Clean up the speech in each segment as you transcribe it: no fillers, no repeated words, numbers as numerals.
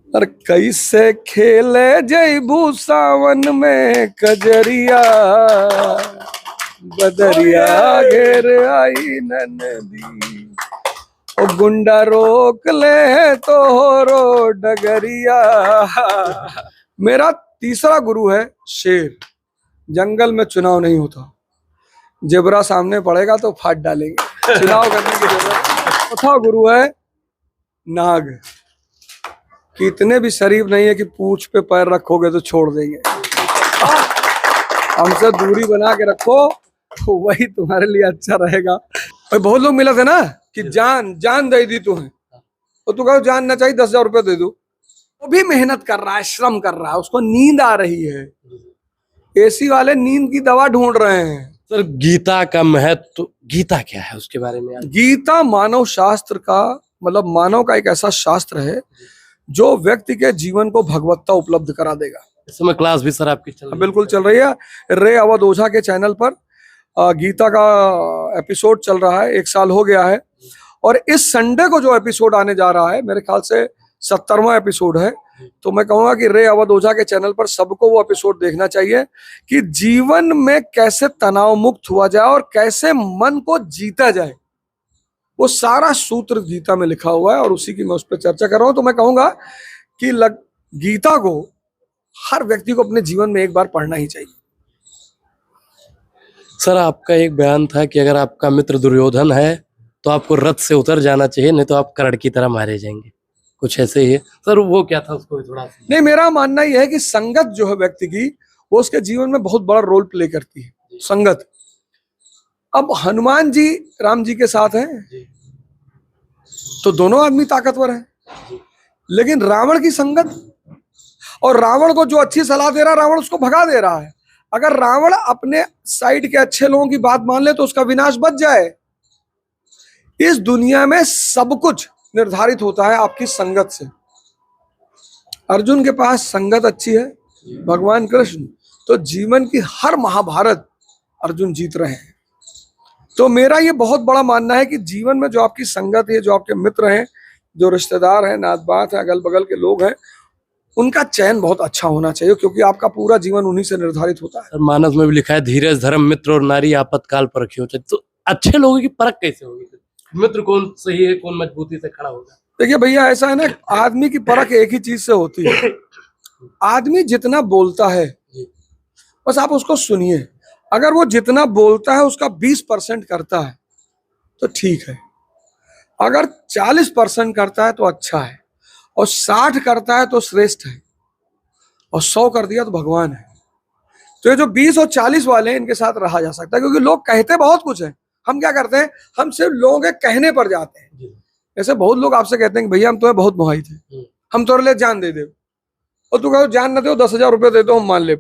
और कैसे खेले जैबू सावन में कजरिया, बदरिया घेर आई नदी, ओ गुंडा रोक ले तो रो डगरिया। मेरा तीसरा गुरु है शेर। जंगल में चुनाव नहीं होता, जेबरा सामने पड़ेगा तो फाड़ डालेंगे, चुनाव करने की जरूरत। चौथा गुरु है नाग, कि इतने भी शरीफ नहीं है कि पूंछ पे पैर रखोगे तो छोड़ देंगे। हमसे दूरी बना के रखो तो वही तुम्हारे लिए अच्छा रहेगा। और बहुत लोग मिला थे ना कि जान दे दी तुम्हें, तो तू कहो जान ना चाहिए 10,000 रुपये दे दू। वो भी मेहनत कर रहा है, श्रम कर रहा है, उसको नींद आ रही है। एसी वाले नींद की दवा ढूंढ रहे हैं। सर गीता का महत्व, गीता क्या है उसके बारे में? गीता मानव शास्त्र का मतलब मानव का एक ऐसा शास्त्र है जो व्यक्ति के जीवन को भगवत्ता उपलब्ध करा देगा। इस समय क्लास भी सर आपकी चल रही है? बिल्कुल चल रही है। रे अवध ओझा के चैनल पर गीता का एपिसोड चल रहा है, 1 साल हो गया है। और इस संडे को जो एपिसोड आने जा रहा है, मेरे ख्याल से 70वां एपिसोड है, तो मैं कहूंगा कि रे अवध ओझा के चैनल पर सबको वो एपिसोड देखना चाहिए कि जीवन में कैसे तनाव मुक्त हुआ जाए और कैसे मन को जीता जाए। वो सारा सूत्र गीता में लिखा हुआ है और उसी की मैं उस पर चर्चा कर रहा हूं। तो मैं कहूंगा कि गीता को हर व्यक्ति को अपने जीवन में एक बार पढ़ना ही चाहिए। सर आपका एक बयान था कि अगर आपका मित्र दुर्योधन है तो आपको रथ से उतर जाना चाहिए, नहीं तो आप कर्ण की तरह मारे जाएंगे, कुछ ऐसे ही है सर। वो क्या था उसको थोड़ा नहीं, मेरा मानना यह है कि संगत जो है व्यक्ति की, वो उसके जीवन में बहुत बड़ा रोल प्ले करती है, संगत। अब हनुमान जी राम जी के साथ हैं तो दोनों आदमी ताकतवर हैं, लेकिन रावण की संगत, और रावण को जो अच्छी सलाह दे रहा है रावण उसको भगा दे रहा है। अगर रावण अपने साइड के अच्छे लोगों की बात मान ले तो उसका विनाश बच जाए। इस दुनिया में सब कुछ निर्धारित होता है आपकी संगत से। अर्जुन के पास संगत अच्छी है, भगवान कृष्ण, तो जीवन की हर महाभारत अर्जुन जीत रहे हैं। तो मेरा ये बहुत बड़ा मानना है कि जीवन में जो आपकी संगत है, जो आपके मित्र हैं, जो रिश्तेदार हैं, नात बात है, अगल बगल के लोग हैं, उनका चयन बहुत अच्छा होना चाहिए, क्योंकि आपका पूरा जीवन उन्हीं से निर्धारित होता है। सर मानस में भी लिखा है धीरज धर्म मित्र और नारी आपातकाल परखी हो। तो अच्छे लोगों की परख कैसे होगी? मित्र कौन सही है, कौन मजबूती से खड़ा होगा? देखिए भैया, ऐसा है ना, आदमी की परख एक ही चीज से होती है। आदमी जितना बोलता है बस आप उसको सुनिए। अगर वो जितना बोलता है उसका 20% करता है तो ठीक है, अगर 40% करता है तो अच्छा है, और 60 करता है तो श्रेष्ठ है, और 100 कर दिया तो भगवान है। तो ये जो 20 और 40 वाले हैं, इनके साथ रहा जा सकता है, क्योंकि लोग कहते बहुत कुछ है। हम क्या करते हैं, हम सिर्फ लोगों के कहने पर जाते हैं। ऐसे बहुत लोग आपसे कहते हैं कि भैया हम तुम्हें बहुत मोहित थे, हम तुम्हारे लिए जान दे दे, और तू कहो जान न दो, 10,000 रुपये दे दो, हम मान ले,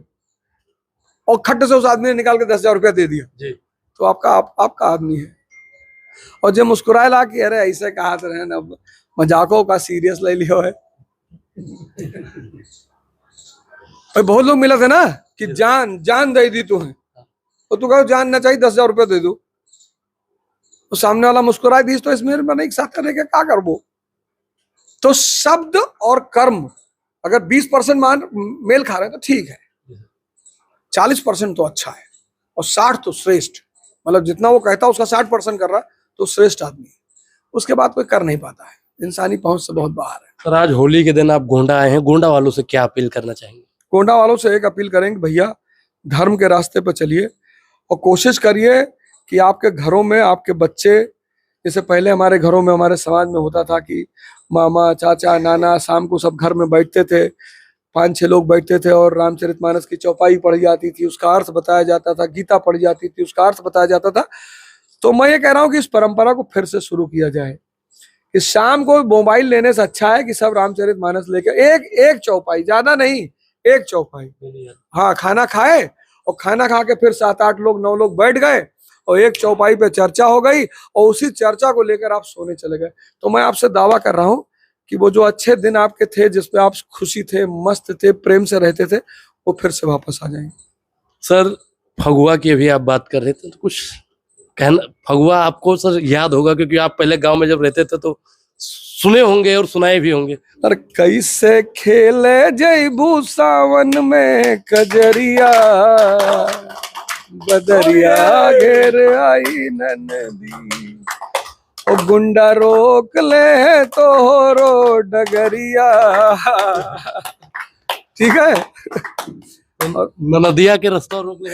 और खट्ट से उस आदमी ने निकाल के 10,000 रुपया दे दिया, तो आपका आदमी है। और जब मुस्कुराए ला कि अरे ऐसे कहा रहे ना, मजाकों का सीरियस ले लियो है। और बहुत लोग मिला थे ना कि जान दे दी तुम्हें, और तू कहो जान ना चाहिए 10,000 रुपया दे दू, तो सामने वाला मुस्कुराए दी, तो इसमें मैंने एक साथ करने का क्या करबो। तो शब्द और कर्म अगर 20% मेल खा रहे हैं तो ठीक है, 40% तो अच्छा है, और 60 तो श्रेष्ठ। मतलब जितना वो कहता है उसका 60% कर रहा है तो श्रेष्ठ आदमी। उसके बाद कोई कर नहीं पाता है, इंसानी पहुंच से बहुत बाहर है। सर आज होली के दिन आप गोंडा आए हैं, गोंडा वालों से क्या अपील करना चाहेंगे? गोंडा वालों से एक अपील करेंगे, भैया धर्म के रास्ते पर चलिए, और कोशिश करिए कि आपके घरों में आपके बच्चे, जैसे पहले हमारे घरों में, हमारे समाज में होता था कि मामा, चाचा, नाना शाम को सब घर में बैठते थे, 5-6 लोग बैठते थे, और रामचरितमानस की चौपाई पढ़ी जाती थी, उसका अर्थ बताया जाता था, गीता पढ़ी जाती थी, उसका अर्थ बताया जाता था। तो मैं ये कह रहा हूँ कि इस परंपरा को फिर से शुरू किया जाए, कि शाम को मोबाइल लेने से अच्छा है कि सब रामचरितमानस लेके एक चौपाई, ज्यादा नहीं, एक चौपाई, हाँ, खाना खाए, और खाना खा के फिर 7-8 लोग 9 लोग बैठ गए, और एक चौपाई पे चर्चा हो गई, और उसी चर्चा को लेकर आप सोने चले गए। तो मैं आपसे दावा कर रहा हूं कि वो जो अच्छे दिन आपके थे, जिसपे आप खुशी थे, मस्त थे, प्रेम से रहते थे, वो फिर से वापस आ जाएंगे। सर फगुआ की अभी आप बात कर रहे थे, तो कुछ कहना, फगुआ आपको सर याद होगा क्योंकि आप पहले गांव में जब रहते थे तो सुने होंगे और सुनाए भी होंगे। और कैसे खेले जयबू सावन में कजरिया, बदरिया घेर आई नदी, ओ गुंडा रोक ले तो रो डगरिया। ठीक है। नदिया के रास्ता रोकने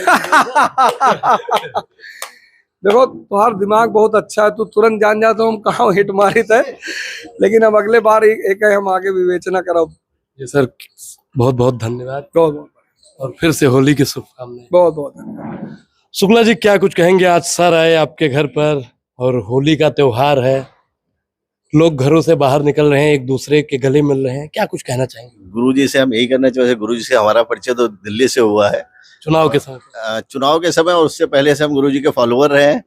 देखो तुम्हारा दिमाग बहुत अच्छा है, तू तुरंत जान जाता हम कहाँ हिट मारी थे, लेकिन अब अगले बार एक है हम आगे विवेचना करो। जी सर, बहुत बहुत धन्यवाद बहुत बहुत और फिर से होली की शुभकामनाएं। बहुत बहुत धन्यवाद। शुक्ला जी क्या कुछ कहेंगे? आज सर आए आपके घर पर और होली का त्योहार है, लोग घरों से बाहर निकल रहे हैं, एक दूसरे के गले मिल रहे हैं, क्या कुछ कहना चाहेंगे? गुरुजी से हम यही करना चाहते हैं। गुरुजी से हमारा परिचय तो दिल्ली से हुआ है, चुनाव के समय। चुनाव के समय, और उससे पहले से हम गुरुजी के फॉलोअर रहे हैं।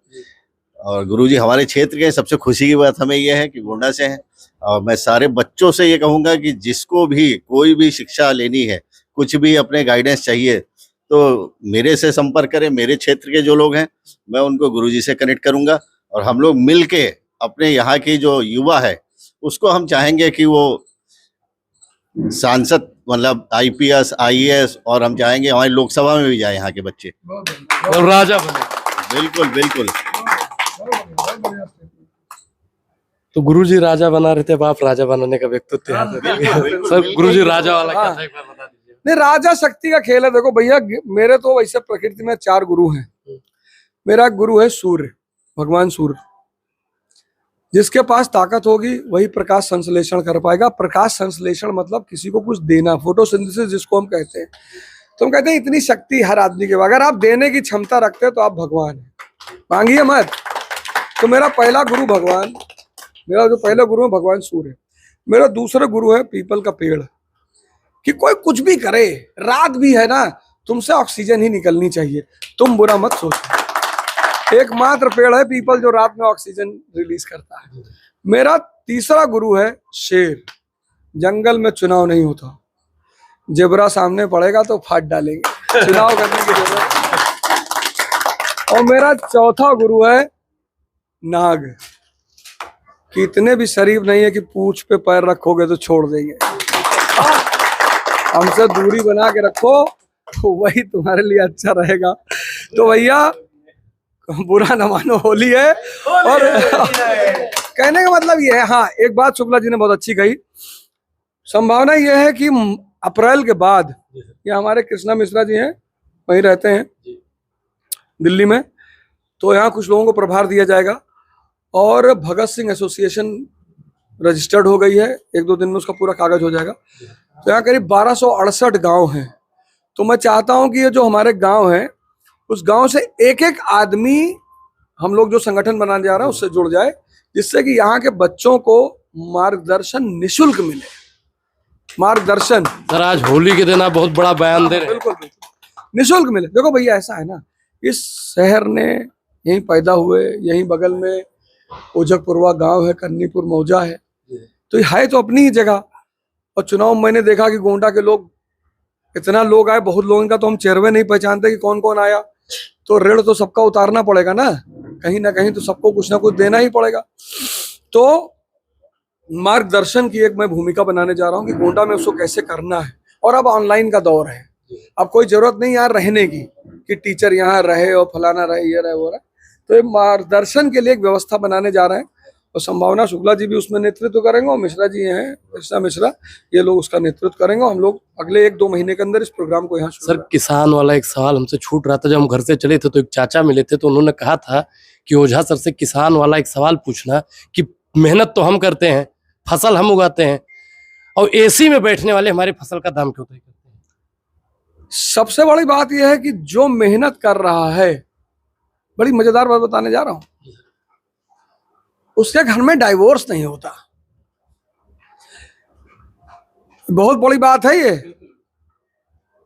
और गुरुजी हमारे क्षेत्र के, सबसे खुशी की बात हमें यह है कि गोंडा से हैं। और मैं सारे बच्चों से ये कहूँगा कि जिसको भी कोई भी शिक्षा लेनी है, कुछ भी अपने गाइडेंस चाहिए, तो मेरे से संपर्क करें। मेरे क्षेत्र के जो लोग हैं मैं उनको गुरुजी से कनेक्ट करूँगा और हम लोग मिल के अपने यहाँ की जो युवा है उसको हम चाहेंगे कि वो सांसद, मतलब IPS IAS, और हम चाहेंगे हमारी लोकसभा में भी जाए यहाँ के बच्चे और राजा बने। बिल्कुल बिल्कुल। तो गुरुजी राजा बना रहे थे, अब आप राजा बनाने का व्यक्तित्व यहाँ से देंगे। सर गुरुजी राजा वाला क्या था, एक बार बता दीजिए। नहीं, राजा शक्ति का खेल है। देखो भैया, मेरे तो वैसे प्रकृति में 4 गुरु हैं। मेरा गुरु है सूर्य, भगवान सूर्य। जिसके पास ताकत होगी वही प्रकाश संश्लेषण कर पाएगा। प्रकाश संश्लेषण मतलब किसी को कुछ देना, फोटोसिंथेसिस जिसको हम कहते हैं। तो हम कहते हैं इतनी शक्ति हर आदमी के, अगर आप देने की क्षमता रखते हैं तो आप भगवान हैं, मांगिए मत। तो मेरा पहला गुरु भगवान, मेरा जो पहला गुरु है भगवान सूर्य। मेरा दूसरा गुरु है पीपल का पेड़, कि कोई कुछ भी करे, रात भी है ना, तुमसे ऑक्सीजन ही निकलनी चाहिए, तुम बुरा मत सोचो। एकमात्र पेड़ है पीपल जो रात में ऑक्सीजन रिलीज करता है। मेरा तीसरा गुरु है शेर। जंगल में चुनाव नहीं होता, जेबरा सामने पड़ेगा तो फाड़ डालेंगे, चुनाव करने की जरूरत। और मेरा चौथा गुरु है नाग, कि इतने भी शरीफ नहीं है कि पूंछ पे पैर रखोगे तो छोड़ देंगे। हमसे दूरी बना के रखो तो वही तुम्हारे लिए अच्छा रहेगा। तो भैया बुरा न मानो, होली है। और कहने का मतलब ये है, हाँ एक बात शुक्ला जी ने बहुत अच्छी कही, संभावना ये है कि अप्रैल के बाद, ये हमारे कृष्णा मिश्रा जी हैं, वहीं रहते हैं दिल्ली में, तो यहाँ कुछ लोगों को प्रभार दिया जाएगा। और भगत सिंह एसोसिएशन रजिस्टर्ड हो गई है, 1-2 दिन में उसका पूरा कागज हो जाएगा। तो यहाँ करीब 1268 गांव हैं। तो मैं चाहता हूँ कि ये जो हमारे गांव हैं, उस गांव से एक एक आदमी हम लोग जो संगठन बनाने जा रहे हैं उससे जुड़ जाए, जिससे कि यहाँ के बच्चों को मार्गदर्शन निशुल्क मिले। मार्गदर्शन सर आज होली के दिन आप बहुत बड़ा बयान दे रहे हैं। बिल्कुल बिल्कुल निशुल्क मिले। देखो भैया ऐसा है ना, इस शहर ने यहीं पैदा हुए, यहीं बगल में ओजकपुरवा गांव है, कन्नीपुर मौजा है, तो है तो अपनी ही जगह। और चुनाव मैंने देखा कि गोंडा के लोग, इतना लोग आए, बहुत लोगों का तो हम चेहरे नहीं पहचानते कि कौन कौन आया। तो ऋण तो सबका उतारना पड़ेगा ना कहीं तो सबको कुछ ना कुछ देना ही पड़ेगा। तो मार्गदर्शन की एक मैं भूमिका बनाने जा रहा हूँ कि गोंडा में उसको कैसे करना है। और अब ऑनलाइन का दौर है, अब कोई जरूरत नहीं यार रहने की कि टीचर यहाँ रहे और फलाना रहे, ये रहे, वो रहे। तो ये मार्गदर्शन के लिए एक व्यवस्था बनाने जा रहे हैं, और संभावना शुक्ला जी भी उसमें नेतृत्व करेंगे, और मिश्रा जी हैं, कृष्णा मिश्रा, ये लोग उसका नेतृत्व करेंगे। हम लोग अगले 1-2 महीने के अंदर इस प्रोग्राम को यहाँ सर किसान वाला एक सवाल हमसे छूट रहा था। जब हम घर से चले थे तो एक चाचा मिले थे, तो उन्होंने कहा था कि ओझा सर से किसान वाला एक सवाल पूछना कि मेहनत तो हम करते हैं, फसल हम उगाते हैं, और AC में बैठने वाले हमारी फसल का दाम क्यों तय करते हैं? सबसे बड़ी बात यह है कि जो मेहनत कर रहा है, बड़ी मजेदार बात बताने जा रहा हूं, उसके घर में डाइवोर्स नहीं होता। बहुत बड़ी बात है ये।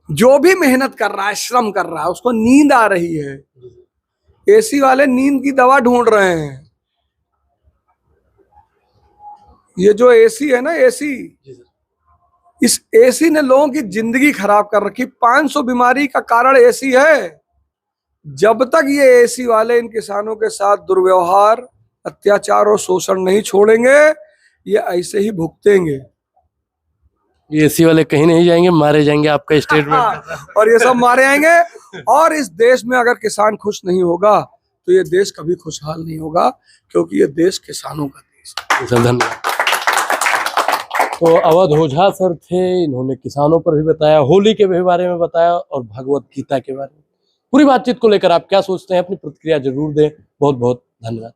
जो भी मेहनत कर रहा है, श्रम कर रहा है, उसको नींद आ रही है। AC वाले नींद की दवा ढूंढ रहे हैं। ये जो AC है ना, AC, इस AC ने लोगों की जिंदगी खराब कर रखी। 500 बीमारी का कारण AC है। जब तक ये AC वाले इन किसानों के साथ दुर्व्यवहार, अत्याचार और शोषण नहीं छोड़ेंगे, ये ऐसे ही भुगतेंगे। ये एसी वाले कहीं नहीं जाएंगे, मारे जाएंगे, आपका स्टेटमेंट। और ये सब मारे जाएंगे। और इस देश में अगर किसान खुश नहीं होगा तो ये देश कभी खुशहाल नहीं होगा, क्योंकि ये देश किसानों का देश है। सर धन्यवाद। तो अवध ओझा सर थे, इन्होंने किसानों पर भी बताया, होली के भी बारे में बताया और भगवत गीता के बारे में। पूरी बातचीत को लेकर आप क्या सोचते हैं, अपनी प्रतिक्रिया जरूर दें। बहुत बहुत धन्यवाद।